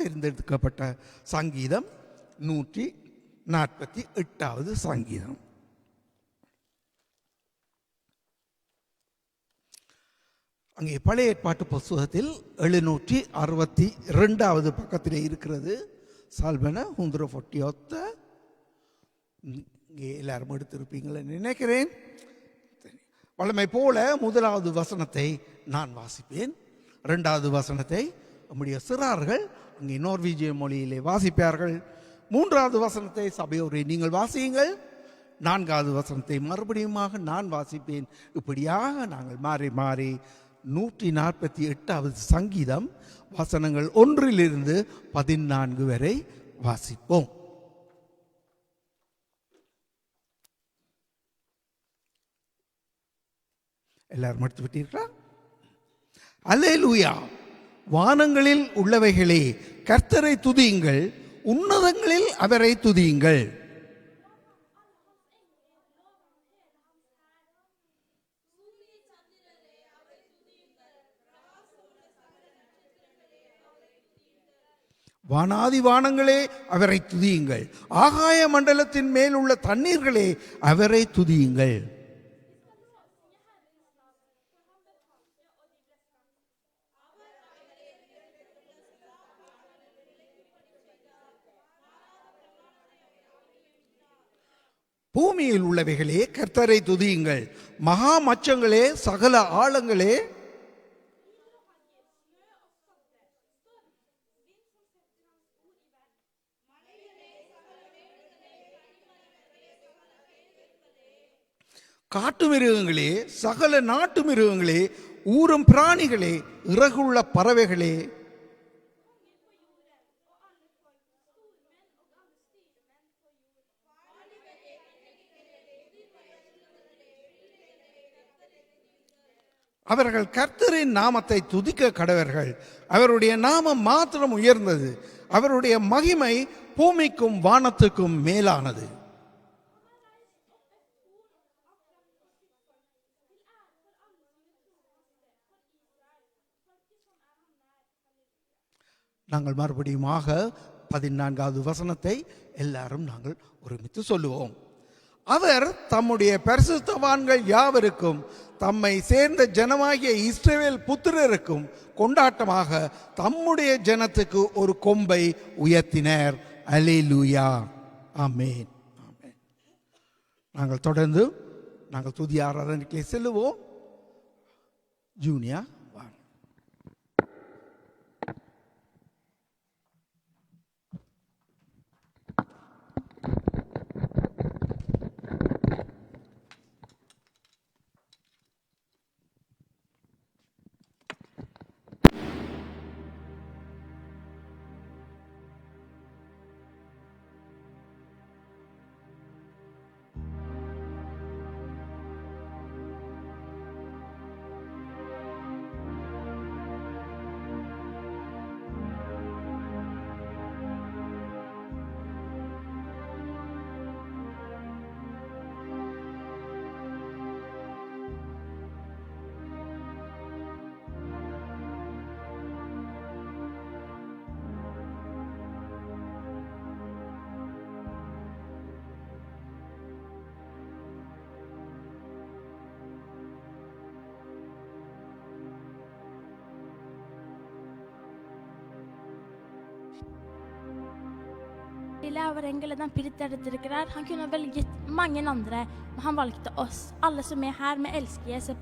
தேர்ந்தெடுக்கப்பட்ட சங்கீதம் 148வது சங்கீதம். அங்கே பழைய ஏற்பாட்டு புஸ்தகத்தில் 762வது பக்கத்திலே இருக்கிறது. சால்வன 148 இங்கே எல்லாரும் எடுத்திருப்பீங்களே நினைக்கிறேன். வழமை போல முதலாவது வசனத்தை நான் வாசிப்பேன், இரண்டாவது வசனத்தை நம்முடைய சிறார்கள் அங்கே நோர்வீஜிய மொழியிலே வாசிப்பார்கள். மூன்றாவது வசனத்தை சபையோரை நீங்கள் வாசியுங்கள். நான்காவது வசனத்தை மறுபடியுமாக நான் வாசிப்பேன். இப்படியாக நாங்கள் மாறி மாறி 148வது சங்கீதம் வசனங்கள் 1 to 14 வரை வாசிப்போம். எல்லாரும் எடுத்து விட்டீர்களா? அல்லேலூயா. வானங்களில் உள்ளவைகளே கர்த்தரை துதியுங்கள், உன்னதங்களில் அவரை துதியுங்கள். வானாதி வானங்களே அவரை துதியுங்கள், ஆகாய மண்டலத்தின் மேல் உள்ள தண்ணீர்களே அவரை துதியுங்கள். பூமியில் உள்ளவைகளே கர்த்தரை துதியுங்கள், மகா மச்சங்களே சகல ஆழங்களே காட்டு மிருகங்களே சகல நாட்டு மிருகங்களே ஊரும் பிராணிகளே இறகுள்ள பறவைகளே அவர்கள் கர்த்தரின் நாமத்தை துதிக்க கடவர்கள். அவருடைய நாமம் மாத்திரம் உயர்ந்தது, அவருடைய மகிமை பூமிக்கும் வானத்துக்கும் மேலானது. நாங்கள் மறுபடியுமாக 14வது வசனத்தை எல்லாரும் நாங்கள் ஒருமித்து சொல்லுவோம். அவர் தம்முடைய பரிசுத்தவான்கள் யாவருக்கும் தம்மை சேர்ந்த ஜனமாகிய இஸ்ரவேல் புத்திரருக்கும் கொண்டாட்டமாக தம்முடைய ஜனத்துக்கு ஒரு கொம்பை உயர்த்தினர். அல்லேலூயா. ஆமென். ஆமென். நாங்கள் தொடர்ந்து நாங்கள் துதி ஆராதனைக்கு செல்லுவோம். ஜூனியா Över ängelen han piritade. Han kunde ha valt många andra, men han valde oss. Alla som är här med älskar Jesus.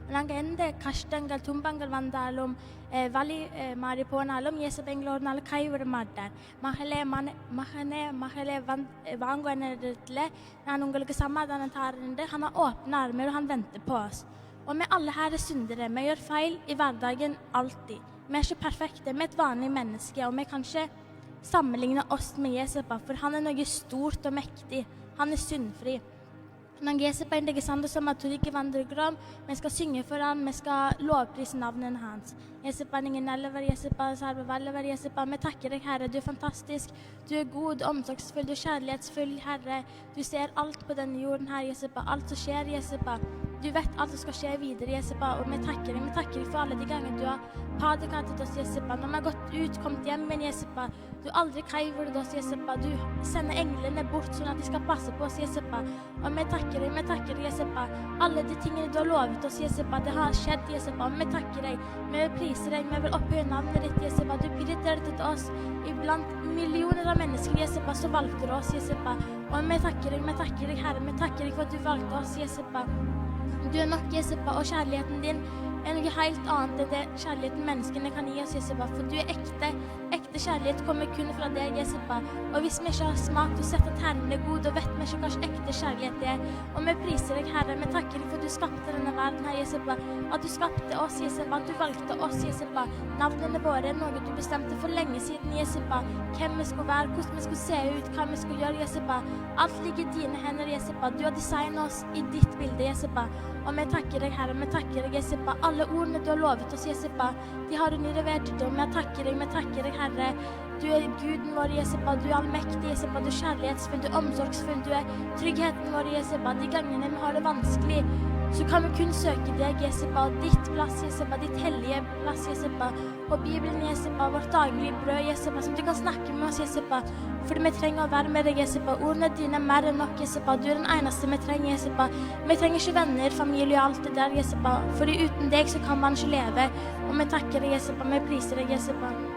Men ende kastangal tumbangal vandalum vali mariponalum Jesus benglornal kayur maddar. Mahale vangoenetle när உங்களுக்கு சமாதானம் தரande han har öppna armar och han väntar på oss. Och med alla här är syndare, men gör fel i vardagen alltid. Men är så perfekta med ett vanligt människa och med kanske sammenligne oss med Jesus, for han noe stort og mektig. Han syndfri. Når Jesus en dag sande som at du ikke vandrer grom, vi skal synge for han, vi skal lovprise navnet hans. Jesus, ingen elver, Jesus, salve velver, Jesus, vi takker deg, Herre. Du fantastisk, du god, omsorgsfull, du kjærlighetsfull, Herre. Du ser alt på denne jorden her, Jesus, alt som skjer, Jesus. Du vet alt som skal skje videre, Jesper, og vi takker deg for alle de ganger du har padekatet oss, Jesper. Når vi har gått ut, kommet hjem med Jesper, du aldri kreiver det oss, Jesper. Du sender englene bort sånn at de skal passe på oss, Jesper. Og vi takker deg, Jesper. Alle de tingene du har lovet oss, Jesper, det har skjedd, Jesper. Vi takker deg, vi vil prise deg, vi vil opphøye navnet ditt, Jesper. Du prioriterte til oss iblant millioner av mennesker, Jesper, så valgte du oss, Jesper. Og vi takker deg, Herre. Vi takker deg for at du valgte oss, Jesper. Du nok, Jesper, og kjærligheten din noe helt annet enn det kjærligheten menneskene kan gi oss, Jesper. For du ekte kjærlighet kommer kun fra deg, Jesper. Og hvis vi ikke har smakt og sett at Herren er god, da vet vi ikke hva ekte kjærlighet er. Og vi priser deg, Herre. Vi takker deg for at du skapte denne verden her, Jesper. At du skapte oss, Jesper. At du valgte oss, Jesper. Navnene våre noe du bestemte for lenge siden, Jesper. Hvem vi skulle være, hvordan vi skulle se ut, hva vi skulle gjøre, Jesper. Alt ligger i dine hender, Jesper. Du har designet oss i ditt bilde, Jesper. Og vi takker deg, Herre. Vi takker deg, Jesper. Alle ordene du har lovet oss, Jesper, de har du nydelig til. Og vi takker deg, Herre. Du er guden vår, Jesper. Du er allmektig, Jesper. Du er kjærlighetsfull, du er omsorgsfull. Du er tryggheten vår, Jesper. De gangene vi har det vanskelig, så kan vi kun søke deg, Jesper. Ditt plass, Jesper. Ditt hellige plass, Jesper. Og Bibelen, Jesper. Vårt daglige brød, Jesper. Som du kan snakke med oss, Jesper. Fordi vi trenger å være med deg, Jesper. Ordene dine er mer enn nok, Jesper. Du er den eneste vi trenger, Jesper. Vi trenger ikke venner, familie og alt det der, Jesper. Fordi uten deg så kan man ikke leve. Og vi takker deg, Jesper. Vi priser deg, Jesper. Ni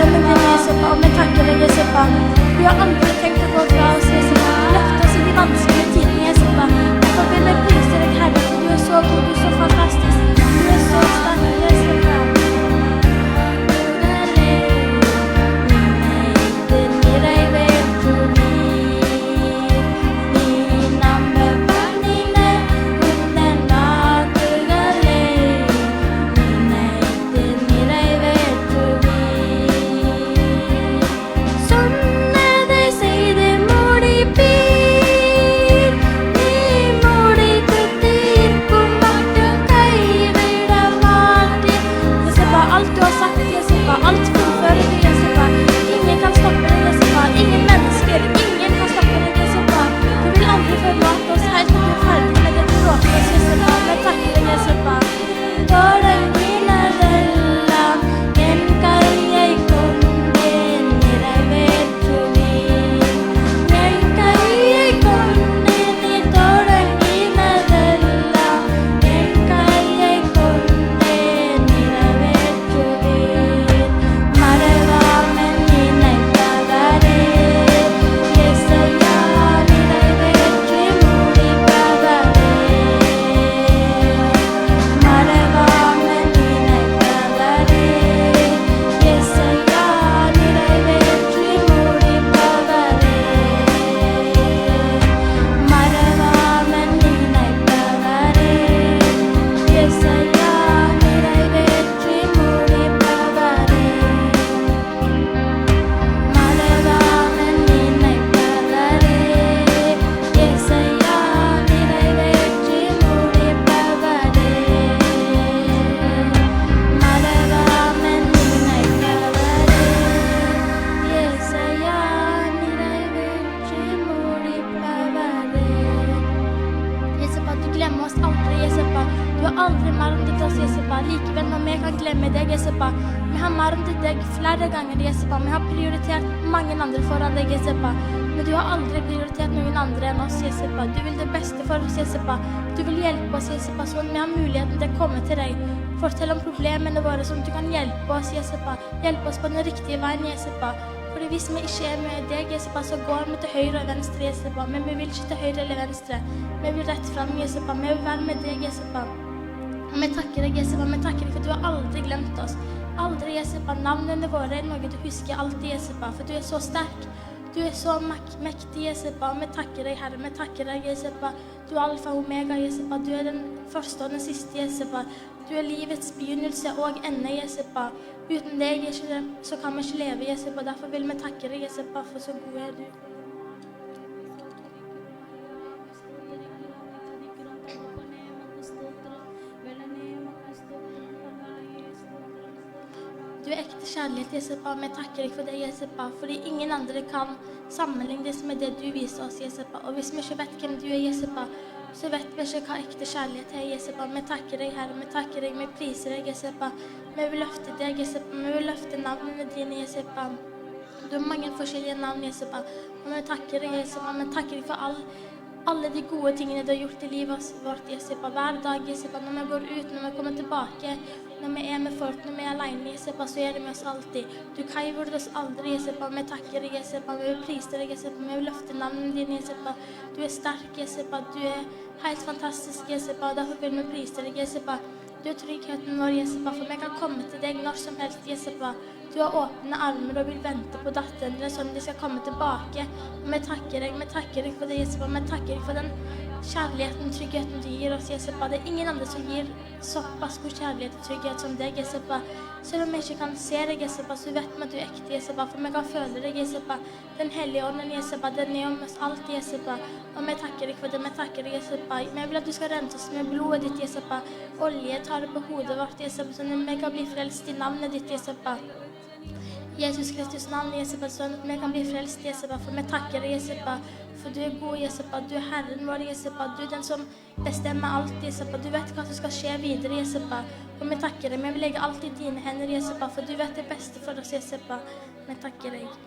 armen din Jesupa, och vi tackar dig Jesupa. Vi har aldrig tänkt att gå fra oss Jesupa. Du løfter oss i de vanskelige tidene Jesupa. Derfor vil jeg prise deg Herre, for du er så god, du er så fantastisk. Du er så sterk Jesupa. aldri marnet oss, Jesupa. Likevel når vi kan glemme deg, Jesupa. Vi har marnet deg flere ganger, Jesupa. Vi har prioritert mange andre foran deg, Jesupa. Men du har aldri prioritert noen andre enn oss, Jesupa. Du vil det beste for oss, Jesupa. Du vil hjelpe oss, Jesupa, sånn vi har muligheten til å komme til deg. Fortell om problemene våre, sånn at du kan hjelpe oss, Jesupa. Hjelpe oss på den riktige veien, Jesupa. Fordi hvis vi ikke er med deg, Jesupa, så går vi til høyre og venstre, Jesupa. Men vi vil ikke til høyre eller venstre. Vi vil rett frem, Jesupa. Vi vil være med deg, Jesupa. Og vi takker deg, Jesupa. Vi takker deg for du har aldri glemt oss. Aldri, Jesupa. Navnene våre er noe du husker alltid, Jesupa. For du er så sterk. Du er så mektig, Jesupa. Og vi takker deg, Herre. Vi takker deg, Jesupa. Du er alfa og omega, Jesupa. Du er den første og den siste, Jesupa. Du er livets begynnelse og ende, Jesupa. Uten deg så kan vi ikke leve, Jesupa. Derfor vil vi takke deg, Jesupa, for så god er du. Du er ekte kjærlighet, Jesupa. Vi takker deg for det, Jesupa. Fordi ingen andre kan sammenlignes med det du viser oss, Jesupa. Og hvis vi ikke vet hvem du er, Jesupa, så vet vi ikke hva ekte kjærlighet er, Jesupa. Vi takker deg, Herre. Vi takker deg, vi priser deg, Jesupa. Vi vil løfte deg, Jesupa. Vi vil løfte navnene dine, Jesupa. Du har mange forskjellige navn, Jesupa. Og vi takker deg, Jesupa. Vi takker deg for alle de gode tingene du har gjort i livet vårt, Jesupa. Hver dag, Jesupa. Når vi går ut, når vi kommer tilbake, når vi er med folk, når vi er alene, Jesupa, så er det med oss alltid. Du kaiver oss aldri, Jesupa. Vi takker deg, Jesupa. Vi vil prise deg, Jesupa. Vi vil løfte navnene dine, Jesupa. Du er sterk, Jesupa. Du er helt fantastisk, Jesupa. Derfor vil vi prise deg, Jesupa. Du er tryggheten vår, Jesupa, for vi kan komme til deg når som helst, Jesupa. Du har åpne armer og vil vente på datteren din, sånn de skal komme tilbake. Og vi takker deg for det, Jesupa. Vi takker deg for den kjærligheten, tryggheten du gir oss, Jesupa. Det er ingen andre som gir såpass god kjærlighet og trygghet som deg, Jesupa. Selv om vi ikke kan se deg, Jesupa, så vet vi at du er ekte, Jesupa, for vi kan føle deg, Jesupa. Den hellige ånden, Jesupa, den er om oss alltid, Jesupa. Og vi takker deg for det, vi takker deg, Jesupa. Vi vil at du skal rense oss med blodet ditt, Jesupa. Olje tar det på hodet vårt, Jesupa, sånn at vi kan bli frelst i navnet ditt, Jesupa. Jesus Kristus navn, Jesupa, sånn at vi kan bli frelst, Jesupa, for vi takker deg, Jesupa, for du er god, Jesupa, du er Herren vår, Jesupa, du er den som bestemmer alt, Jesupa, du vet hva som skal skje videre, Jesupa, og vi takker deg, vi vil legge alt i dine hender, Jesupa, for du vet det beste for oss, Jesupa, vi takker deg.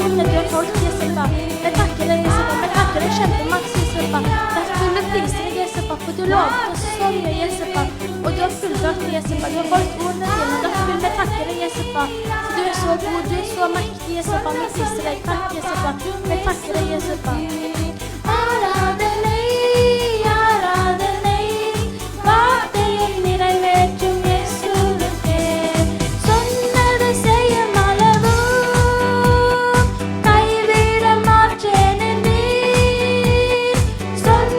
ordene du har holdt, Jesepa. Vi takker deg, Jesepa. Vi takker deg kjempemaks, Jesepa. Derfor vil vi prise deg, Jesepa, for du lovet oss så mye, Jesepa. Og du har fullført, Jesepa. Du har holdt ordene dine. Derfor vil vi takke deg, Jesepa. For du er så god, du er så mektig, Jesepa. Vi priser deg. Takk, Jesepa. Vi takker deg, Jesepa. Aradene, aradene, bak deg inn i deg vet du Jesu virke. Sånn det sier Malevåg, deg vil det markjene din. Sånn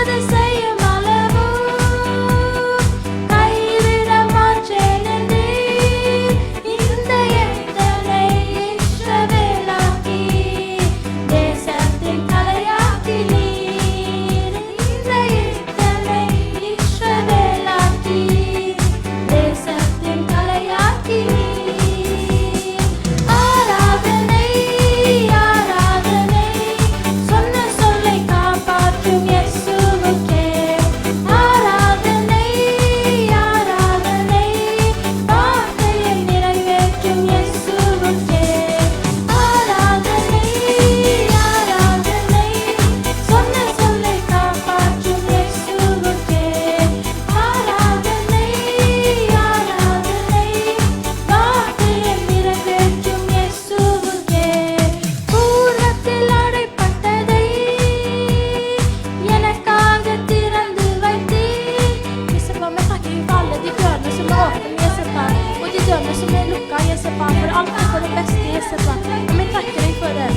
det sier Malevåg, deg vil det markjene din. Inte etter deg ikke vil at gi, det setter kaller jeg til liv. Inte etter deg ikke vil at gi, det setter kaller jeg til liv. Aradene, aradene, sånne solle kapar tung Jesu virke. Aradene, aradene, bak deg inn i deg vet tung Jesu virke. Aradene, aradene, sånne solle kapar tung Jesu virke. Aradene, aradene, bak deg inn i deg vet tung Jesu virke. Bordet lar deg parte deg, gjenekaget dyren du vet i. Jesepa, vi takker deg for alle de dørene som er åpne, Jesepa, og de dørene som er lukket, Jesepa, for alt er for det beste, Jesepa, og vi takker deg for det.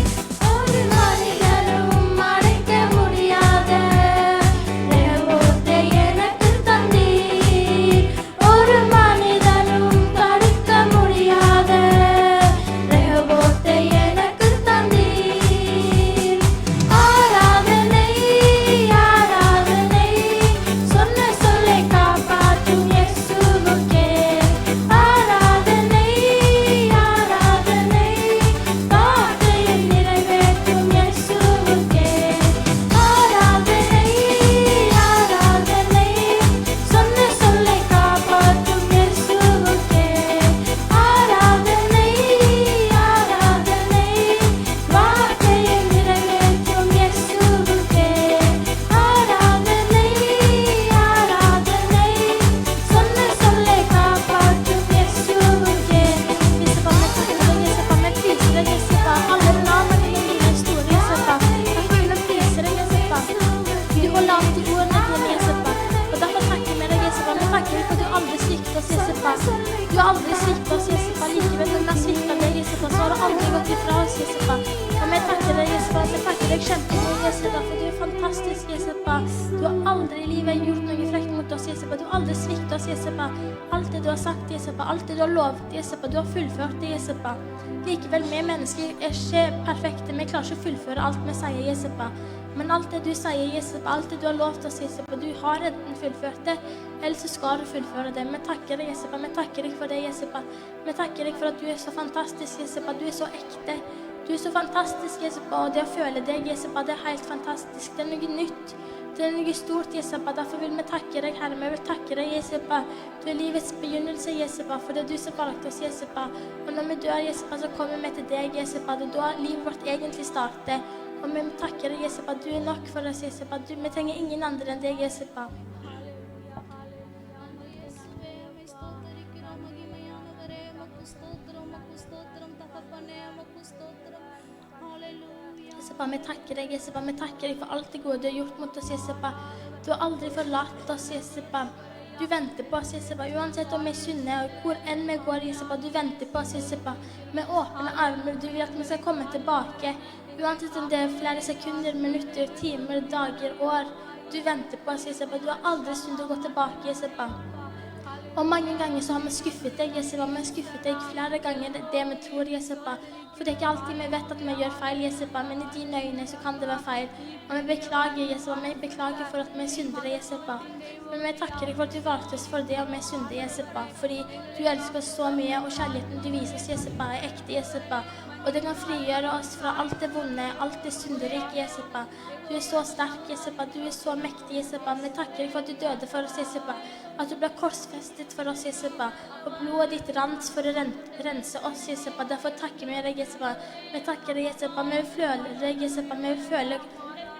Sånne solle kapar tung Jesu virke. Aradene, aradene, bak deg inn i deg vet tung Jesu virke. Aradene, aradene, sånne solle kapar tung Jesu virke. Aradene, aradene, bak deg inn i deg vet tung Jesu virke. Aradene, aradene, sånne solle kapar tung Jesu virke. Jesepa, vi takker deg, Jesepa, vi priser deg, Jesepa. Alle navnene dine er store, Jesepa. Derfor vil vi prise deg, Jesepa. Du holder alltid ordene dine, Jesepa. Og derfor takker vi deg, Jesepa. Vi takker deg for du aldri svikter oss, Jesepa. Du har aldri sviktet oss, Jesepa. Likevel når vi har sviktet deg, Jesepa, så har du aldri gått ifra oss, Jesepa. Og vi takker deg, Jesepa. Vi takker deg kjempemye, Jesepa, for du er fantastisk, Jesepa. Du har aldri i livet gjort noe frekt mot oss, Jesepa. Du har aldri sviktet oss, Jesepa. Alt det du har sagt, Jesepa. Alt det du har lovet, Jesepa. Du har fullført det, Jesepa. Likevel, vi mennesker er ikke perfekte. Vi klarer ikke å fullføre alt vi sier, Jesepa. Men alt det du sier, Jesepa, alt det du har lovt oss, Jesepa, du har enten fullført det, eller så skal du fullføre det. Vi takker deg, Jesepa. Vi takker deg for det, Jesepa. Vi takker deg for at du er så fantastisk, Jesepa. Du er så ekte. Du er så fantastisk, Jesepa, og det å føle deg, Jesepa, det er helt fantastisk. Det er noe nytt. Det er noe stort, Jesepa. Derfor vil vi takke deg, Herre. Vi vil takke deg, Jesepa. Du er livets begynnelse, Jesepa, for det er du som valgte oss, Jesepa. Og når vi dør, Jesepa, så kommer vi til deg, Jesepa. Det er da livet vårt egentlig starter. Og vi takker deg, Jesepa. Du er nok for oss, Jesepa. Vi trenger ingen andre enn deg, Jesepa. Jesepa, vi takker deg, Jesepa. Vi takker deg for alt det gode du har gjort mot oss, Jesepa. Du har aldri forlatt oss, Jesepa. Du venter på oss, Jesepa. Uansett om vi synder og hvor enn vi går, Jesepa. Du venter på oss, Jesepa. Med åpne armer. Du vil at vi skal komme tilbake. Uansett om det er flere sekunder, minutter, timer, dager, år. Du venter på oss, Jesepa. Du har aldri syndet å gå tilbake, Jesepa. Og mange ganger så har vi skuffet deg, Jesepa. Vi har skuffet deg flere ganger det vi tror, Jesepa. For det er ikke alltid vi vet at vi gjør feil, Jesepa. Men i dine øyne så kan det være feil. Og vi beklager, Jesepa. Vi beklager for at vi synder, Jesepa. Men vi takker deg for at du valgte oss for det, og vi synder, Jesepa. Fordi du elsker oss så mye, og kjærligheten du viser oss, Jesepa, er ekte, Jesepa. Och det kan frigöra oss från allt det vonde, allt det synderike, Jesupa. Du är så stark, Jesupa. Du är så mäktig, Jesupa. Vi tackar dig för att du döde för oss, Jesupa. Att du blev korsfästet för oss, Jesupa. Och blodet ditt rans för att rensa oss, Jesupa. Därför tackar vi dig, Jesupa. Vi tackar dig, Jesupa. Vi føler dig, Jesupa. Vi føler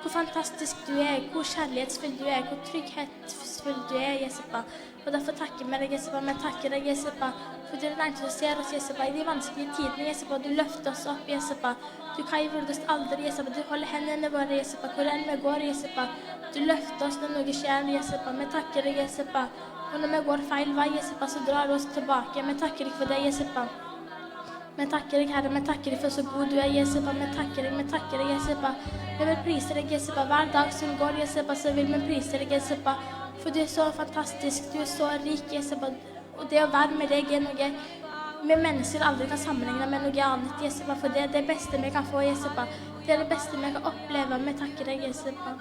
hvor fantastisk du er, hvor kjærlighetsfull du er, hvor trygghetsfull du er, Jesupa. Og derfor takker vi deg, Jesupa. Vi takker deg, Jesupa, for du er den eneste som ser oss, Jesupa, i de vanskelige tidene, Jesupa. Du løfter oss opp, Jesupa. Du kaver oss aldri, Jesupa. Du holder hendene våre, Jesupa, hvor enn vi går, Jesupa. Du løfter oss når noe skjer, Jesupa. Vi takker deg, Jesupa. Og når vi går feil vei, Jesupa, så drar du oss tilbake. Vi takker deg for det, Jesupa. Vi takker deg, Herre, vi takker deg for så god du er, Jesupa. Vi takker deg, Jesupa. Vi vil prise deg, Jesupa. Hver dag som går, Jesupa, så vil vi prise deg, Jesupa. For du er så fantastisk, du er så rik, Jesupa. Og det å være med deg er noe vi mennesker aldri kan sammenligne med noe annet, Jesupa. For det er det beste vi kan få, Jesupa. Det er det beste vi kan oppleve. Vi takker deg, Jesupa.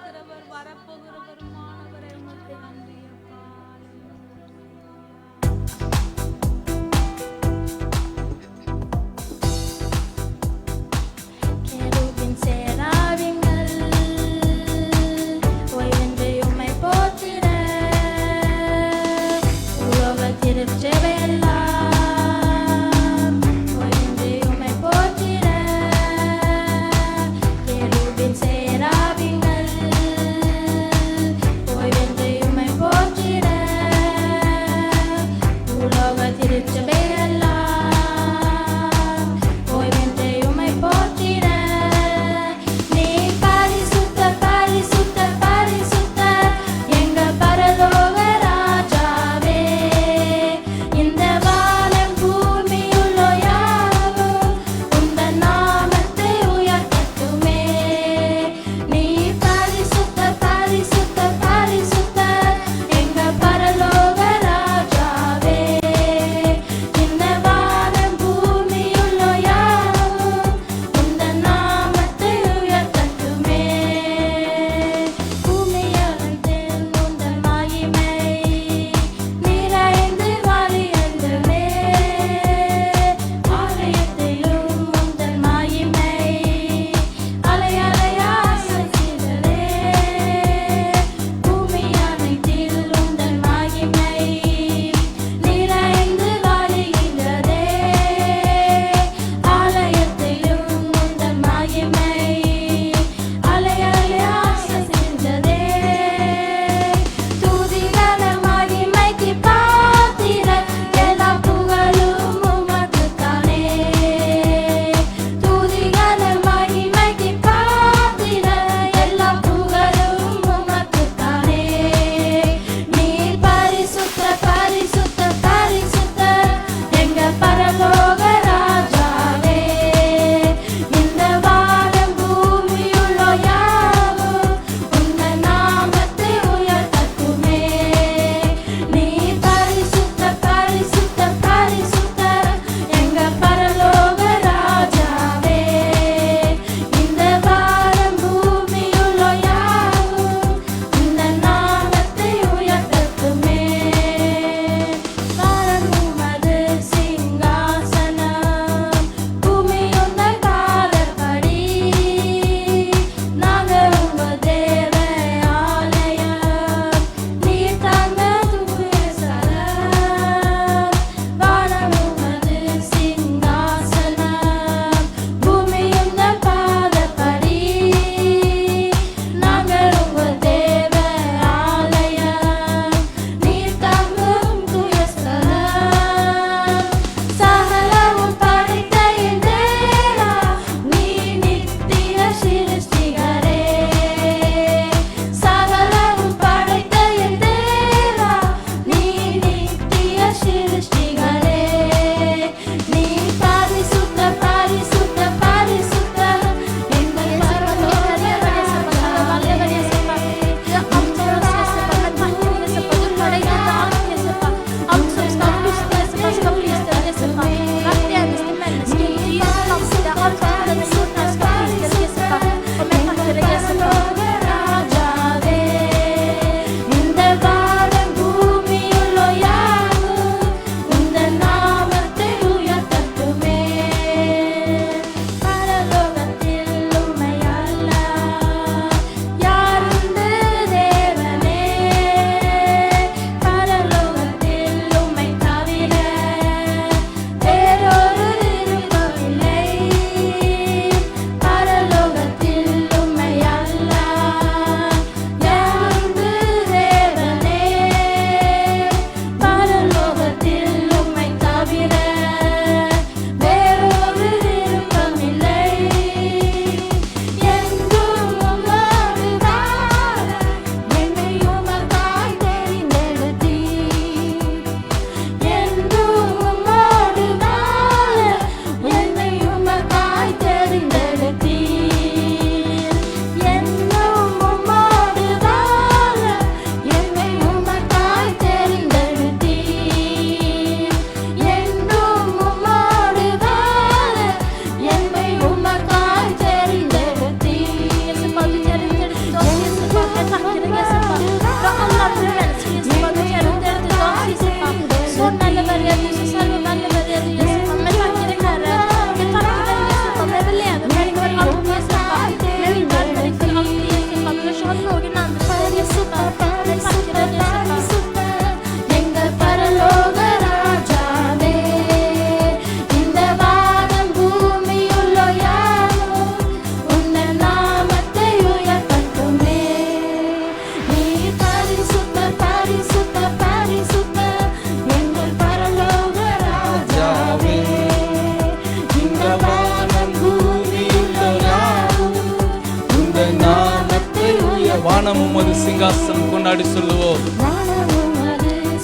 வானமும் அது சிங்காசனம். கொண்டாடி சொல்லுவோம்.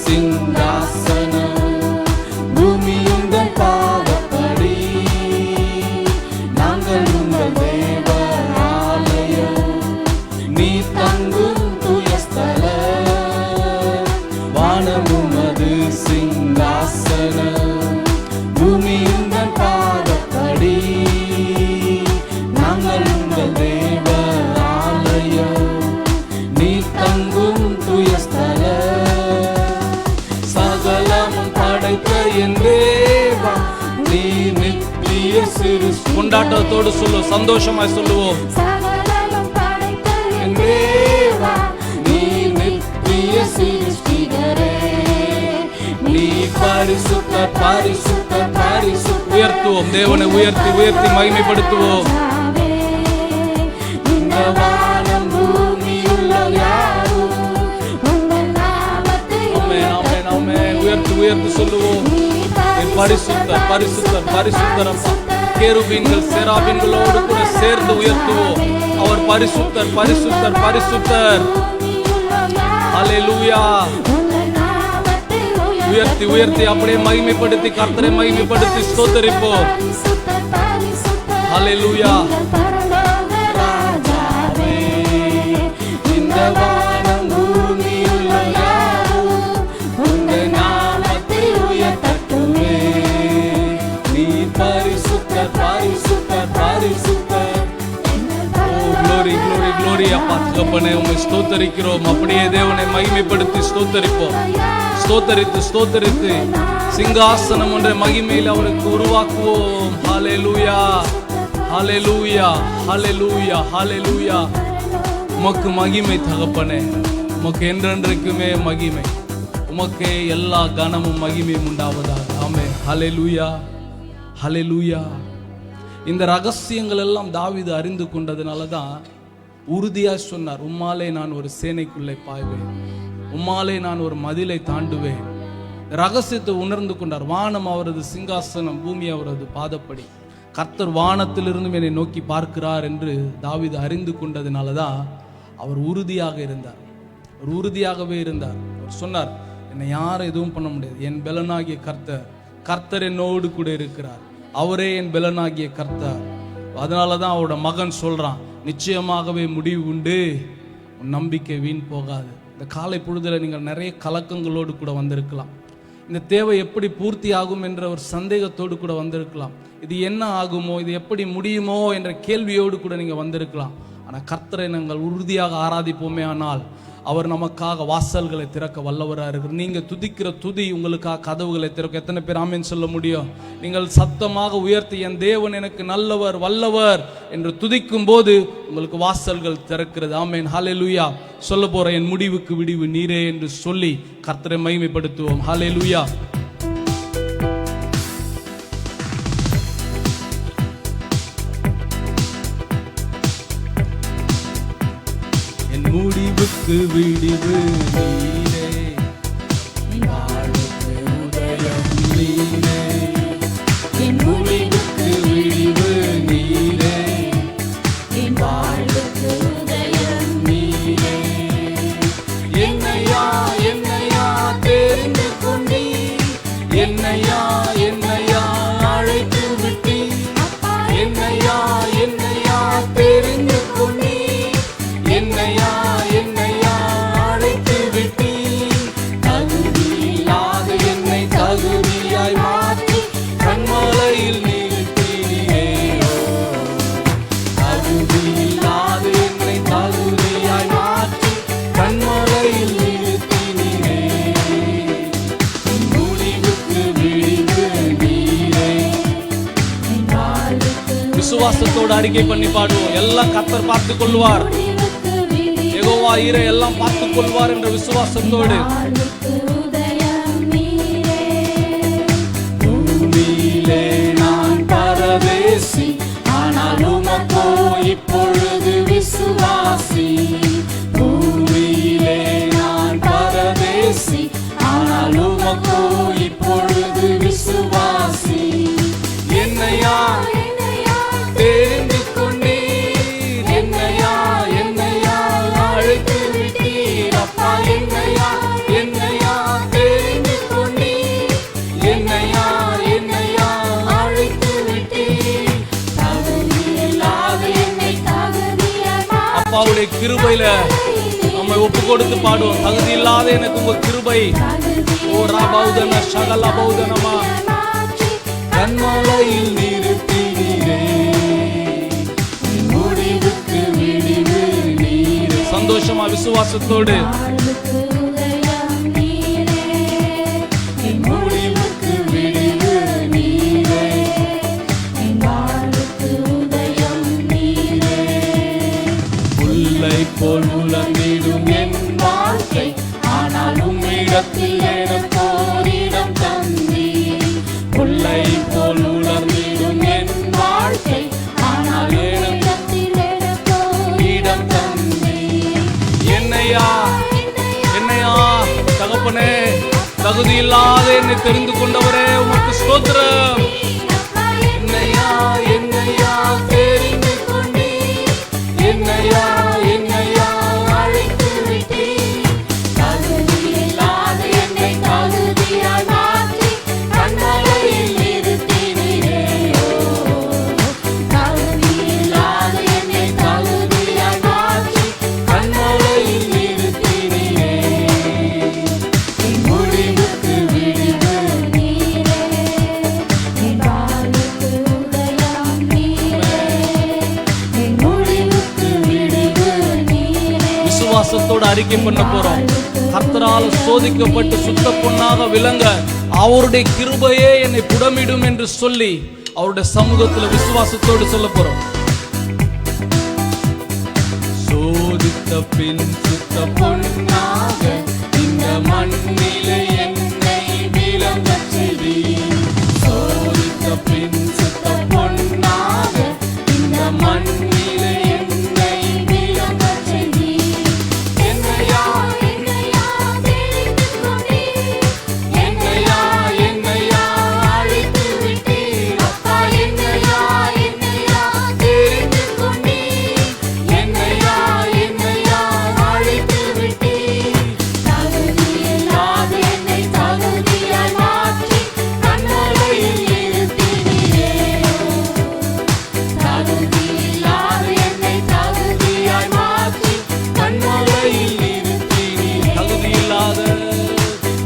சிங்காசனம் பூமி உங்கள் பாதப்படி, நாங்கள் உங்கள் தேவ ஆலயம், நீ தங்கும் தூய ஸ்தலம். வானமும் அது சிங்காசனம் பூமி உங்கள் பாதப்படி, நாங்கள் உங்கள் தேவ ஆலயம், நீ தங்கும் தூய ஸ்தலம். சகலமும் படைத்த என் தேவா, நீ நித்திய சிறு. கொண்டாட்டத்தோடு சொல்லுவோம், சந்தோஷமாய் சொல்லுவோம். என் தேவா, நீ நித்திய சிருஷ்டிகரே, நீ பரிசுத்தர் பரிசுத்தர் பரிசுத்தர். உயர்த்துவோம், தேவனை உயர்த்தி உயர்த்தி மகிமைப்படுத்துவோம். இந்த வானம் பூமியுள்ள யாவும் உங்கள் நாமத்தை உயர்த்தி உயர்த்தி சொல்லுவோம். பரிசுத்தர் பரிசுத்தர் பரிசுத்தர் அப்பா. கேருபீன்கள் சேராபீன்களோடு கூட சேர்ந்து உயர்த்துவோம். அவர் பரிசுத்தர் பரிசுத்தர் பரிசுத்தர். ஹல்லேலூயா. உயர்த்தி உயர்த்தி அப்படியே மகிமைப்படுத்தி கர்த்தரை மகிமைப்படுத்தி ஸ்தோத்தரிப்போம். ஹல்லேலூயா. ராஜாவே, இந்த வானம் பூமியுள்ள யாவும் உங்கள் நாமத்தை உயர்த்தட்டுமே. நீ பரிசுத்தர் பரிசுத்தர் பரிசுத்தர். Glory glory glory அப்பா தகப்பனே, உம்மை ஸ்தோத்தரிக்கிறோம். அப்படியே தேவனை மகிமைப்படுத்தி ஸ்தோத்தரிப்போம். ஸ்தோத்தரித்து ஸ்தோத்தரித்து சிங்காசனம் என்ற மகிமையில் அவருக்கு உருவாக்குவோம். ஹல்லேலூயா ஹல்லேலூயா ஹல்லேலூயா ஹல்லேலூயா. உமக்கு மகிமை தகப்பனே, உமக்கு என்றென்றைக்குமே மகிமை. உமக்கே எல்லா கனமும் மகிமையும் உண்டாவதாக. ஆமென். ஹல்லேலூயா ஹல்லேலூயா. இந்த ரகசியங்கள் எல்லாம் தாவீது அறிந்து கொண்டதுனால தான் உறுதியாக சொன்னார், உம்மாலே நான் ஒரு சேனைக்குள்ளே பாய்வேன், உம்மாலே நான் ஒரு மதிலை தாண்டுவேன். ரகசியத்தை உணர்ந்து கொண்டார். வானம் அவரது சிங்காசனம், பூமி அவரது பாதப்படி. கர்த்தர் வானத்திலிருந்து என்னை நோக்கி பார்க்கிறார் என்று தாவீது அறிந்து கொண்டதுனால தான் அவர் உறுதியாக இருந்தார். அவர் உறுதியாகவே இருந்தார். அவர் சொன்னார், என்னை யாரும் எதுவும் பண்ண முடியாது. என் பெலனாகிய கர்த்தர் என்னோடு கூட இருக்கிறார். அவரே என் பெலனாகிய கர்த்தர். அதனால தான் அவரோட மகன் சொல்றான், நிச்சயமாகவே முடிவு உண்டு, உன் நம்பிக்கை வீண் போகாது. இந்த காலை பொழுதுல நீங்கள் நிறைய கலக்கங்களோடு கூட வந்திருக்கலாம். இந்த தேவை எப்படி பூர்த்தி ஆகும் என்ற ஒரு சந்தேகத்தோடு கூட வந்திருக்கலாம். இது என்ன ஆகுமோ, இது எப்படி முடியுமோ என்ற கேள்வியோடு கூட நீங்கள் வந்திருக்கலாம். ஆனால் கர்த்தரை நாங்கள் உறுதியாக ஆராதிப்போமே ஆனால் அவர் நமக்காக வாசல்களை திறக்க வல்லவராக இருக்கிறார். நீங்கள் துதிக்கிற துதி உங்களுக்காக கதவுகளை திறக்க எத்தனை பேர் ஆமென் சொல்ல முடியும்? நீங்கள் சத்தமாக உயர்த்தி என் தேவன் எனக்கு நல்லவர் வல்லவர் என்று துதிக்கும் போது உங்களுக்கு வாசல்கள் திறக்கிறது. ஆமென். ஹல்லேலூயா. சொல்ல போற என் முடிவுக்கு விடிவு நீரே என்று சொல்லி கர்த்தரை மகிமைப்படுத்துவோம். ஹல்லேலூயா. முடிவுக்கு விடிவு நீரே, வாழ்வுக்கு உதயம் நீரே. என் முடிவுக்கு விடிவு நீரே, என் வாழ்வுக்கு உதயம் நீரே. என்னையா என்னையா தெரிந்து கொண்டீ, என்னையா என்னையா அழைத்து விட்டீ, என்னையா என்னையா தெரிந்து கொண்டீ, என்னையா என்னையா அழைத்து விட்டீ. தகுதியில்லாத என்னை தகுதியாய் மாற்றி கண்மலையில் நிறுத்தினீரே. தகுதியில்லாத என்னை தகுதியாய் மாற்றி கண்மலையில் நிறுத்தினீரே. முடிவுக்கு விடிவு நீரே. விசுவாசத்தோடு அறிக்கை பண்ணி பாடுவோம். எல்லாம் கர்த்தர் பார்த்துக் கொள்வார். யெகோவா ஈரே எல்லாம் பார்த்துக் கொள்வார் என்ற விசுவாசத்தோடு. பூமியிலே நான் பரதேசி, ஆனால் உமக்கோ இப்பொழுது விசுவாசி. பூமியிலே நான் பரதேசி, ஆனால் உமக்கோ இப்பொழுது விசுவாசி. என்னையா தெரிந்து கொண்டீர், என்னையா என்னையா அழைத்து அப்பாவுடைய கிருபையில நம்மை ஒப்பு கொடுத்து பாடுவோம். தகுதி இல்லாத எனக்கு உங்க கிருபை. ஓ ராபௌதன சகல பௌதனமா கண்மலையில் நிறுத்தினீரே, முடிவுக்கு விடிவு நீரே. சந்தோஷமா விசுவாசத்தோடு முடிவுக்கு விடிவு நீரே, புல்லை போல் உலர்ந்திடும் என் வாழ்க்கை, ஆனாலும் இடத்தில் எனக்கு ஓரிடம் தந்தீர். புல்லை போல் உலர்ந்திடும் என் வாழ்க்கை, ஆனால் இடத்தில் எனக்கு இடம் தந்தீர். என்னையா என்னையா தகப்பனே, தகுதி இல்லாத என்னை தெரிந்து கொண்டவரே உமக்கு ஸ்தோத்திரம். என்னையா என்னையா தெரிந்து கொண்டீர், என்னையா என்னையா அழைத்து விட்டீர். தகுதி இல்லாத என்னை தகுதியாய் மாற்றி கண்மலையில் நிறுத்தினீரே. தகுதி இல்லாத என்னை தகுதியாய் மாற்றி கண்மலையில் நிறுத்தினீரே. முடிவுக்கு விடிவு நீரே, என் வாழ்வுக்கு உதயம் நீரே, என் முடிவுக்கு விடிவு நீரே. விசுவாசத்தோடு அறிக்கை பண்ண போறோம். கர்த்தரால் சோதிக்கப்பட்டு சுத்த பொன்னாக விளங்க அவருடைய கிருபையே என்னை புடமிடும் என்று சொல்லி அவருடைய சமூகத்தில் விசுவாசத்தோடு சொல்ல போறோம். சோதித்த பின் சுத்த பொன்னாக இந்த மண்ணிலே என்னை விளங்கச் செய்தீர். சோதித்த பின் சுத்த பொன்னாக இந்த மண்ணிலே என்னை விளங்கச் செய்தீர். என்னையா என்னையா தெரிந்து கொண்டீர், என்னையா என்னையா அழைத்து விட்டீர். அப்பா என்னையா என்னையா தெரிந்து கொண்டீர், என்னையா என்னையா அழைத்து விட்டீர். தகுதி இல்லாத என்னை தகுதியாய் மாற்றி கண்மலையில் நிறுத்தினீரே. தகுதி இல்லாத என்னை தகுதியாய் மாற்றி கண்மலையில் நிறுத்தினீரே.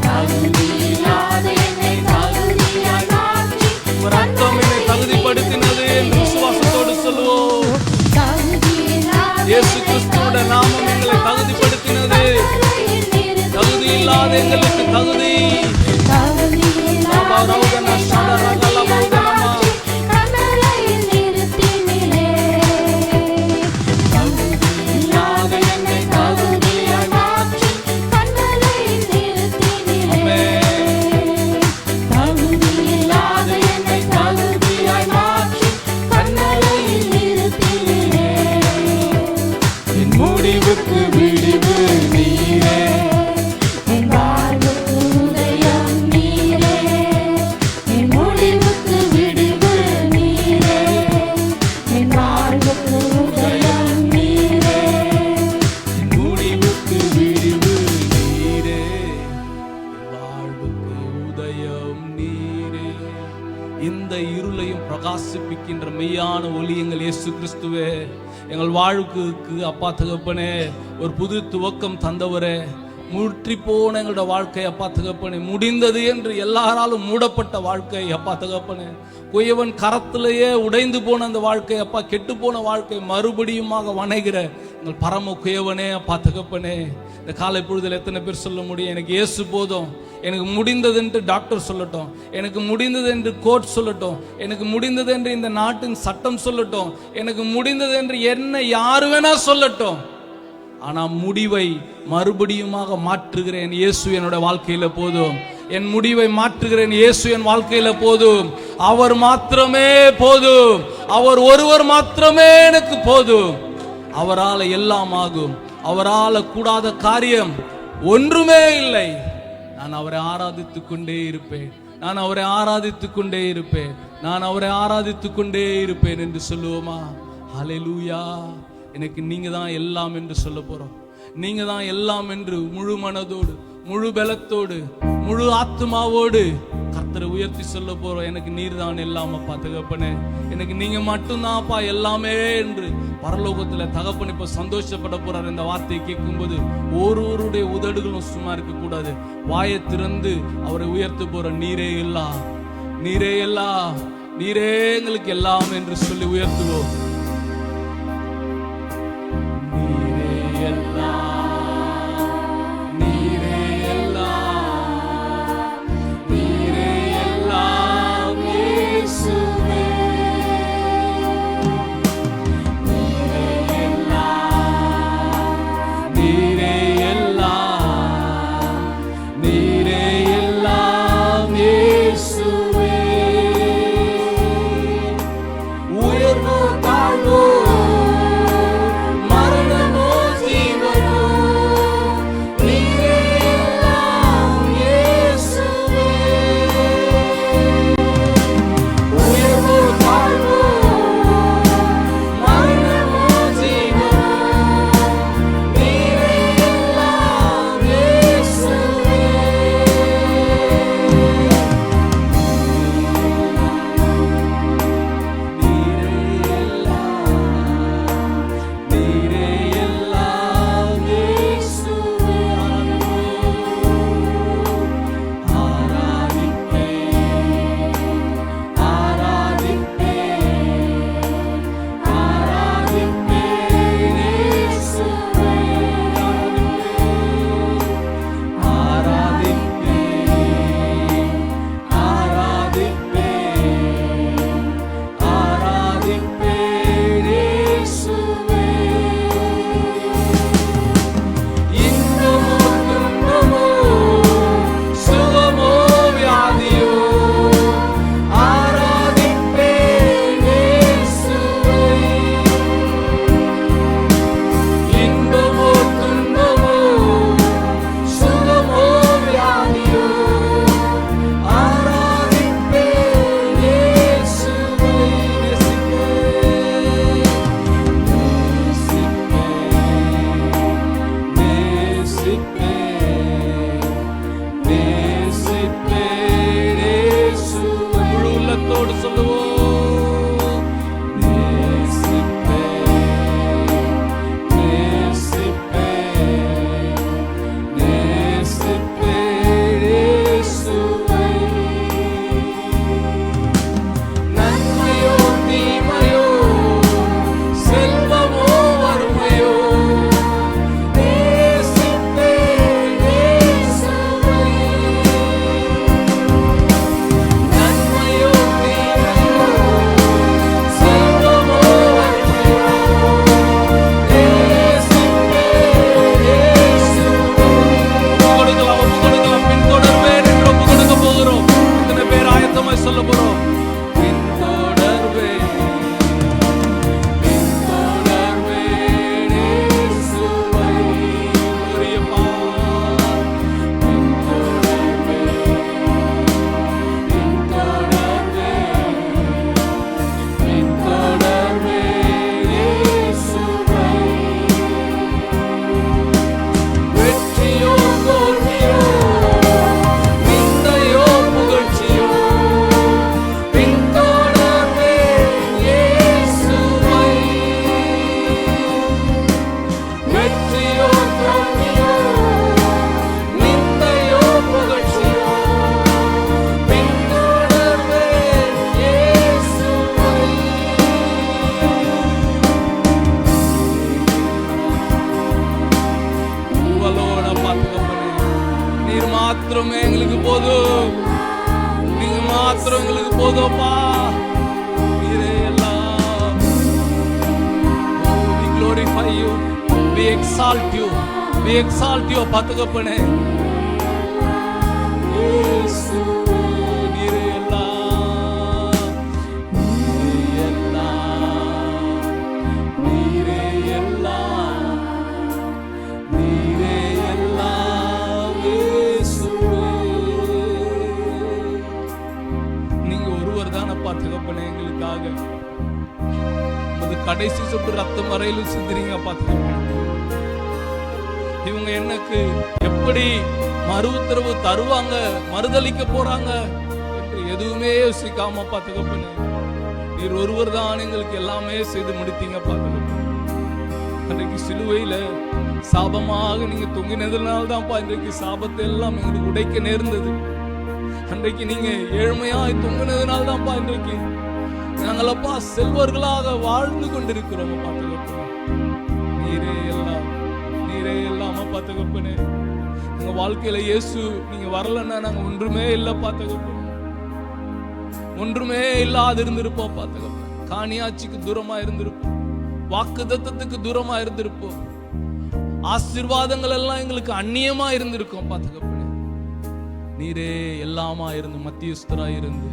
தகுதி இல்லாத என்னை தகுதியாய் மாற்றி ஒரு அர்த்தம் என்னை தகுதிப்படுத்தினது என்று விசுவாசத்தோடு சொல்லுவோம். இயேசு கிறிஸ்துவோட நாமம் எங்களை தகுதிப்படுத்தினது. தகுதி இல்லாத எங்களுக்கு தகுதி. முடிவுக்கு விடிவு நீரே, என் வாழ்வுக்கு உதயம் நீரே, என் முடிவுக்கு விடிவு நீரே, என் வாழ்வுக்கு உதயம் நீரே, என் முடிவுக்கு விடிவு நீரே, என் வாழ்வுக்கு உதயம் நீரே. இந்த இருளையும் பிரகாசிப்பிக்கின்ற மெய்யான ஒளி எங்கள் இயேசு கிறிஸ்துவே. எங்கள் வாழ்வுக்கு அப்பா தகப்பனே ஒரு புது துவக்கம் தந்தவரே. முற்றி போன எங்களோட வாழ்க்கை அப்பா தகப்பனே, முடிந்தது என்று எல்லாராலும் மூடப்பட்ட வாழ்க்கை அப்பா தகப்பனே, குயவன் கரத்திலேயே உடைந்து போன அந்த வாழ்க்கை அப்பா, கெட்டு போன வாழ்க்கை மறுபடியுமாக வணைகிற எங்கள் பரம குயவனே அப்பா தகப்பனே. இந்த காலை பொழுதில் எத்தனை பேர் சொல்ல முடியும், எனக்கு இயேசு போதும், எனக்கு முடிந்தது என்று டாக்டர் சொல்லட்டும், எனக்கு முடிந்தது என்று கோர்ட் சொல்லட்டும், எனக்கு முடிந்தது என்று இந்த நாட்டின் சட்டம் சொல்லட்டும், எனக்கு முடிந்தது என்று என்ன யாரு வேணா சொல்லட்டும், ஆனா முடிவை மறுபடியுமாக மாற்றுகிறேன் இயேசு என்னோட வாழ்க்கையில போதும். என் முடிவை மாற்றுகிறேன் இயேசு என் வாழ்க்கையில போதும். அவர் மாத்திரமே போதும். அவர் ஒருவர் மாத்திரமே எனக்கு போதும். அவரால் எல்லாம் ஆகும். அவரால் கூடாத காரியம் ஒன்றுமே இல்லை. நான் அவரை ஆராதித்துக் கொண்டே இருப்பேன். நான் அவரை ஆராதித்துக் கொண்டே இருப்பேன். நான் அவரை ஆராதித்துக் கொண்டே இருப்பேன் என்று சொல்லுவோமா? ஹல்லேலூயா. எனக்கு நீங்க தான் எல்லாம் என்று சொல்ல போறோம். நீங்க தான் எல்லாம் என்று முழு மனதோடு முழு பலத்தோடு முழு ஆத்மாவோடு கர்த்தரை உயர்த்தி சொல்ல போறோம். எனக்கு நீர் தான் எல்லாமப்பா தகப்பனே, எனக்கு நீங்க மட்டும்தான்ப்பா எல்லாமே என்று பரலோகத்துல தகப்பன் இப்ப சந்தோஷப்பட போறார். இந்த வார்த்தையை கேட்கும்போது ஒருவருடைய உதடுகளும் சும்மா இருக்க கூடாது. வாயை திறந்து அவரை உயர்த்த போற. நீரே எல்லாம், நீரே எல்லாம், நீரே எங்களுக்கு எல்லாம் என்று சொல்லி உயர்த்துவோம். நீரே எல்லாம், நீரே எல்லாம், நீரே எல்லாம் இயேசுவே. நீரே எல்லாம், நீரே எல்லாம், நீரே எல்லாம் இயேசுவே. உயர்வோ தாழ்வோ மரணமோ ஜீவனோ நீரே எல்லாம் இயேசுவே. உயர்வோ தாழ்வோ மரணமோ ஜீவனோ நீரே எல்லாம் இயேசுவே. நீரே எல்லாம் இயேசுவே. ஆராதிப்பேன், ஆராதிப்பேன், ஆராதிப்பேன் இயேசுவே. ஆராதிப்பேன், ஆராதிப்பேன், ஆராதிப்பேன் இயேசுவே. இன்பமோ துன்பமோ சுகமோ வியாதியோ ஆராதிப்பேன் இயேசுவே. இன்பமோ துன்பமோ சுகமோ வியாதியோ ஆராதிப்பேன் இயேசுவே. முழு உள்ளத்தோடு சொல்லுவோம். நேசிப்பேன், நேசிப்பேன், நேசிப்பேன் இயேசுவை. நன்மையோ தீமையோ செல்வமோ வறுமையோ நேசிப்பேன் இயேசுவை. நன்மையோ தீமையோ செல்வமோ வறுமையோ நேசிப்பேன் இயேசுவை. ஒப்புக்கொடுக்கலாம், ஒப்புக்கொடுக்கலாம். பின்தொடர்வேன் என்று ஒப்புக்கொடுக்க போகிறோம். இத்தனை பேர் ஆயத்தமாய் சொல்ல போறோம். பின்தொடர்வேன், பின்தொடர்வேன் இயேசுவை. உரியப்பா. பின்தொடர்வேன், பின்தொடர்வேன், பின்தொடர்வேன் இயேசுவை. வெற்றியோ தோல்வியோ நிந்தையோ புகழ்ச்சியோ பின்தொடர்வேன் இயேசுவை. வெற்றியோ தோல்வியோ நிந்தையோ புகழ்ச்சியோ பின்தொடர்வேன் இயேசுவை. உங்களோட பார்த்துக்கப்பனே, நீர் மாத்திரமே எங்களுக்கு போதும். நீங்க மாத்திரம் எங்களுக்கு போதும்ப்பா. நீரே எல்லாம். We glorify you, we exalt you, we exalt you பார்த்துக்கப்பனே. இயேசுவே, நீரே எல்லாம், நீரே எல்லாம், நீரே எல்லாம், நீரே எல்லாம் இயேசுவே. நீங்க ஒருவர் தானே பார்த்துக்கப்பனே எங்களுக்காக. அது கடைசி சொட்டு ரத்தம் வரையிலும் சிந்திரீங்க பார்த்துக்கப்பனே. இவங்க எனக்கு எப்படி மறு உத்தரவு தருவாங்க, மறுதளிக்க போறாங்க என்று எதுவுமே யோசிக்காம தகப்பனே, நீர் ஒருவர் தான் எங்களுக்கு எல்லாமே செய்து முடித்தீங்க தகப்பனே. அன்றைக்கு சிலுவையில சாபமாக நீங்க தொங்கினதுனால தான்ப்பா இன்றைக்கு சாபத்தை எல்லாம் எங்களுக்கு உடைக்க நேர்ந்தது. அன்றைக்கு நீங்க ஏழ்மையாய் தொங்கினதுனால தான்ப்பா இன்றைக்கு நாங்களப்பா செல்வர்களாக வாழ்ந்து கொண்டிருக்கிறோம் தகப்பனே. நீரே எல்லாம், நீரே எல்லாம் தகப்பனே. எங்க வாழ்க்கையில இயேசு நீங்க வரலன்னா நாங்க ஒன்றுமே இல்லப்பா தகப்பனே, ஒன்றுமே இல்லாது இருந்திருப்போம் தகப்பனே. காணியாட்சிக்கு தூரமா இருந்திருப்போம், வாக்குத்தத்தத்துக்கு தூரமா இருந்திருப்போம், ஆசீர்வாதங்கள் எல்லாம் எங்களுக்கு அந்நியமா இருந்திருக்கோம் தகப்பனே. நீரே எல்லாமா இருந்து மத்தியஸ்தரா இருந்து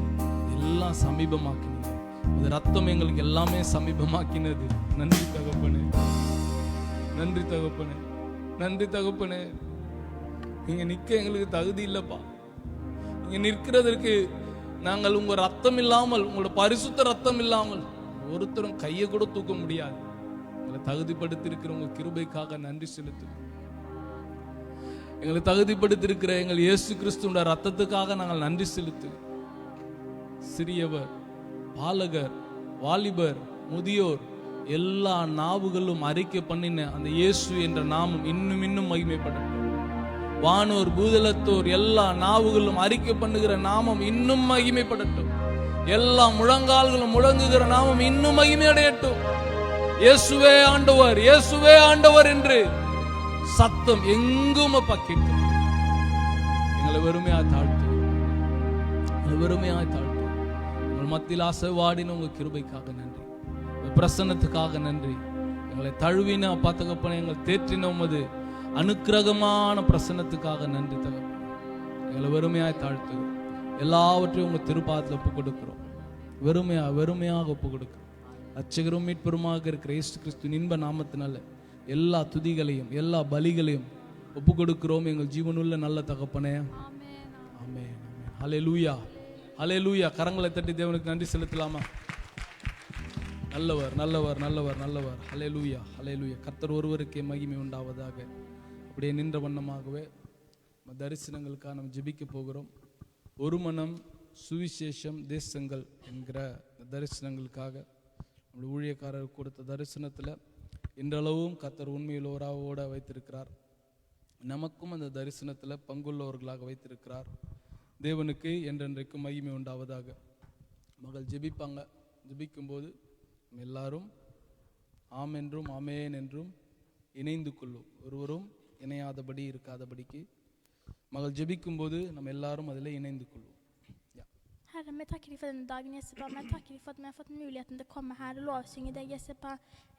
எல்லாம் சமீபமாக்கினீங்க. இந்த ரத்தம் எங்களுக்கு எல்லாமே சமீபமாக்கினது. நன்றி தகப்பனே, நன்றி தகப்பனே, நன்றி தகப்பனே. நீங்க நிக்க எங்களுக்கு தகுதி இல்லப்பா. நீங்க நிற்கிறதற்கு நாங்கள் உங்க ரத்தம் இல்லாமல், உங்களோட பரிசுத்த ரத்தம் இல்லாமல் ஒருத்தரும் கையை கூட தூக்க முடியாது. எங்களை தகுதிப்படுத்தி இருக்கிற உங்க கிருபைக்காக நன்றி செலுத்து. எங்களை தகுதிப்படுத்தி இருக்கிற எங்கள் இயேசு கிறிஸ்துவோட ரத்தத்துக்காக நாங்கள் நன்றி செலுத்து. சிறியவர், பாலகர், வாலிபர், முதியோர் எல்லா நாவுகளும் அறிக்கை பண்ணின அந்த இயேசு என்ற நாமம் இன்னும் இன்னும் மகிமைப்படட்டும். வானோர் பூதலத்தோர் எல்லா நாவுகளும் அறிக்கை பண்ணுகிற நாமம் இன்னும் மகிமைப்படட்டும். எல்லா முழங்கால்களும் முழங்குகிற நாமம் இன்னும் மகிமை அடையட்டும். இயேசுவே ஆண்டவர், இயேசுவே ஆண்டவர் என்று சத்தம் எங்கும் கேட்கும். எங்களை வெறுமையா தாழ்த்து, வெறுமையா தாழ்த்து. உங்கள் மத்தியில் ஆசைவாடின உங்க கிருபைக்காக நன்றி, பிரசன்னத்துக்காக நன்றி. எங்களை தழுவின தகப்பனே, எங்களை தேற்றின உமது அனுக்கிரகமான பிரசன்னத்துக்காக நன்றி தகப்பனே. எங்களை வெறுமையாய் தாழ்த்து எல்லாவற்றையும் உங்க திருப்பாதத்தில் ஒப்பு கொடுக்கிறோம். வெறுமையாக ஒப்பு கொடுக்கிறோம். ரட்சகரும் மீட்பெருமாக இருக்கிற இயேசு கிறிஸ்துவின் இன்ப நாமத்தினால எல்லா துதிகளையும் எல்லா பலிகளையும் ஒப்பு கொடுக்கிறோம் எங்கள் ஜீவனுள்ள நல்ல தகப்பனே. ஆமென். ஹல்லேலூயா, ஹல்லேலூயா. கரங்களை தட்டி தேவனுக்கு நன்றி செலுத்தலாமா? நல்லவர், நல்லவர், நல்லவர், நல்லவர். ஹல்லேலூயா, ஹல்லேலூயா. கர்த்தர் ஒருவருக்கே மகிமை உண்டாவதாக. அப்படியே நின்ற வண்ணமாகவே தரிசனங்களுக்காக நம்ம ஜெபிக்க போகிறோம். ஒரு மனம், சுவிசேஷம், தேசங்கள் என்கிற தரிசனங்களுக்காக நம்முடைய ஊழியக்காரர் கொடுத்த தரிசனத்தில் இன்றளவும் கர்த்தர் உண்மையில் ஓராவோட வைத்திருக்கிறார். நமக்கும் அந்த தரிசனத்தில் பங்குள்ளவர்களாக வைத்திருக்கிறார். தேவனுக்கு என்றென்றைக்கும் மகிமை உண்டாவதாக. மகள் ஜெபிப்பாங்க. ஜெபிக்கும்போது எல்லாரும் ஆம் என்றும் ஆமேன் என்றும் இணைந்து கொள்ளும். ஒருவரும் இணையாதபடி இருக்காதபடிக்கு மகள் ஜெபிக்கும்போது நம்ம எல்லாரும் அதில் இணைந்து கொள்ளும். Herre, vi takker deg for denne dagen, Jesepa. Vi takker deg for at vi har fått muligheten til å komme her og lovsynge deg, Jesepa.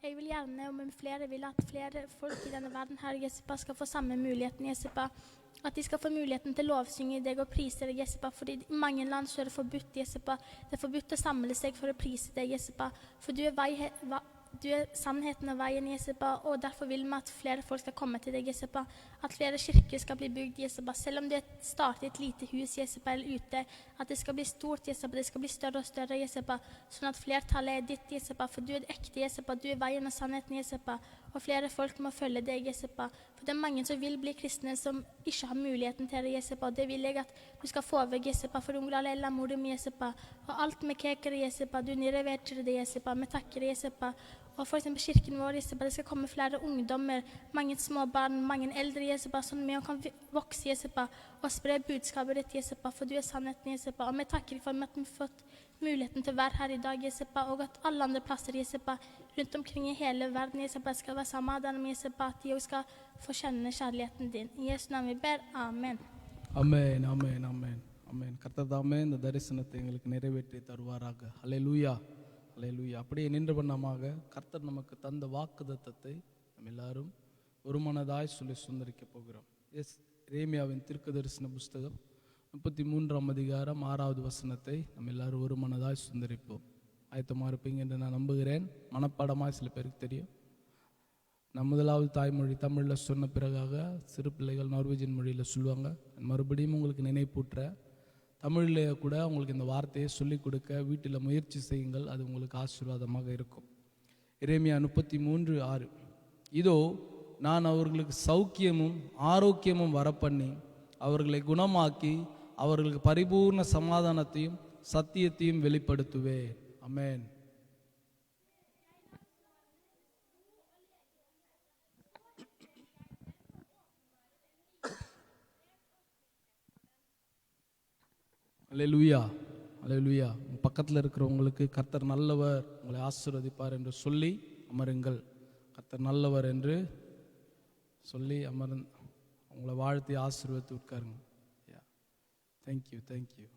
Jeg vil gjerne, og med flere vil at flere folk i denne verden her, Jesepa, skal få samme muligheten, Jesepa. At de skal få muligheten til å lovsynge deg og prise deg, Jesepa. Fordi i mange land så er det forbudt, Jesepa. Det er forbudt å samle seg for å prise deg, Jesepa. For du er sannheten og veien, Jesepa, og derfor vil vi at flere folk skal komme til deg, Jesepa. At flere kirker skal bli bygd, Jesepa. Selv om det starter et lite hus, Jesepa, eller ute, at det skal bli stort, Jesepa. Det skal bli større og større, Jesepa. Sånn at flertallet er ditt, Jesepa. For du er ekte, Jesepa. Du er veien og sannheten, Jesepa. Og flere folk må følge deg, Jesepa. For det er mange som vil bli kristne, som ikke har muligheten til det, Jesepa. Og det vil jeg at du skal få vekk, Jesepa. For unglale eller modum, Jesepa. Og alt med keker, Jesepa. Du nirreverer det, Jesepa. Vi takker, Jesepa. Og for eksempel kirken vår, Jesepa, det skal komme flere ungdommer, mange små barn, mange eldre, Jesepa, sånn vi kan vokse, Jesepa, og spre budskapet ditt, Jesepa, for du er sannheten, Jesepa. Og vi takker for at vi har fått muligheten til å være her i dag, Jesepa, og at alle andre plasser, Jesepa, rundt omkring i hele verden, Jesepa, skal være sammen med dem, Jesepa, at de også skal få kjenne kjærligheten din. I Jesu navn vi ber. Amen. Amen, amen, amen, amen. கர்த்ததாமே இந்த தரிசனத்தை எங்களுக்கு நிறைவேற்றி தருவாராக. ஹல்லேலூயா, ஹல்லேலூயா. அப்படியே நின்ற வண்ணமாக கர்த்தர் நமக்கு தந்த வாக்குத்தத்தத்தை நம்ம எல்லாரும் ஒரு மனதாய் சொல்லி சுந்தரிக்க போகிறோம். எரேமியாவின் தீர்க்கதரிசன புஸ்தகம் 33ஆம் அதிகாரம் 6வது வசனத்தை நம்ம எல்லாரும் ஒரு மனதாய் சுந்தரிப்போம். ஆயத்தமாக இருப்பீங்க என்று நான் நம்புகிறேன். மனப்பாடமாக சில பேருக்கு தெரியும். நான் முதலாவது தாய்மொழி தமிழில் சொன்ன பிறகாக சிறு பிள்ளைகள் நார்வேஜியன் மொழியில் சொல்லுவாங்க. மறுபடியும் உங்களுக்கு நினைப்பூட்டுற தமிழிலே கூட உங்களுக்கு இந்த வார்த்தையை சொல்லிக் கொடுக்க வீட்டில் முயற்சி செய்யுங்கள். அது உங்களுக்கு ஆசீர்வாதமாக இருக்கும். எரேமியா 33:6. இதோ நான் அவர்களுக்கு சௌக்கியமும் ஆரோக்கியமும் வரப்பண்ணி அவர்களை குணமாக்கி அவர்களுக்கு பரிபூர்ண சமாதானத்தையும் சத்தியத்தையும் வெளிப்படுத்துவேன். ஆமென். அல்லேலூயா, அல்லேலூயா. பக்கத்தில் இருக்கிறவங்களுக்கு கர்த்தர் நல்லவர், உங்களை ஆசீர்வதிப்பார் என்று சொல்லி அமருங்கள். கர்த்தர் நல்லவர் என்று சொல்லி உங்களை வாழ்த்தி ஆசீர்வதித்து உட்காருங்க. யா, தேங்க்யூ, தேங்க்யூ.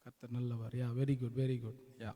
கர்த்தர் நல்லவர். யா, வெரி குட், வெரி குட். யா.